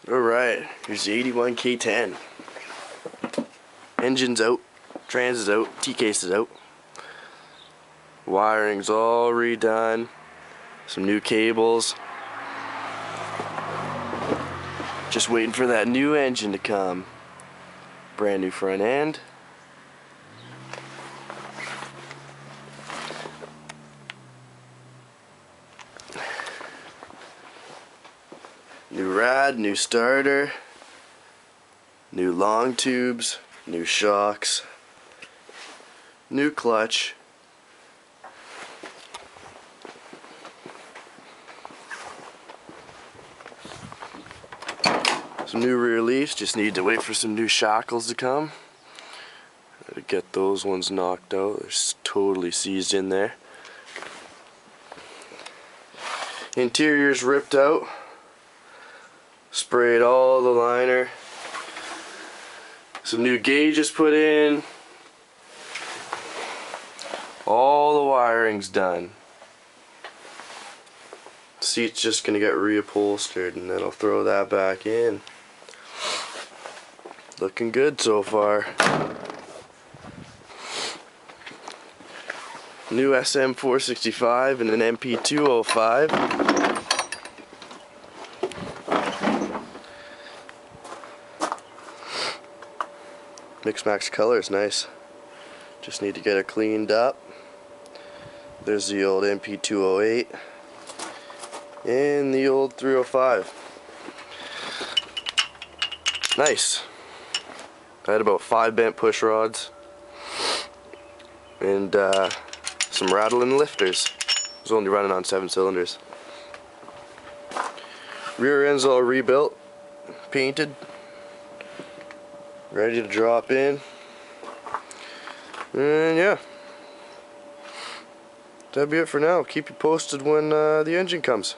Alright, here's the 81 K10. Engine's out, trans is out, T-case is out. Wiring's all redone. Some new cables. Just waiting for that new engine to come. Brand new front end. New rad, new starter, new long tubes, new shocks, new clutch, some new rear leaves. Just need to wait for some new shackles to come. Gotta get those ones knocked out. They're totally seized in there. Interior's ripped out. Sprayed all the liner. Some new gauges put in. All the wiring's done. Seat's just gonna get reupholstered and then I'll throw that back in. Looking good so far. New SM465 and an MP205. Mix max color is nice. Just need to get it cleaned up. There's the old MP208 and the old 305. Nice. I had about 5 bent push rods and some rattling lifters. I was only running on 7 cylinders. Rear end's all rebuilt, painted, ready to drop in. And yeah, that'll be it for now. Keep you posted when the engine comes.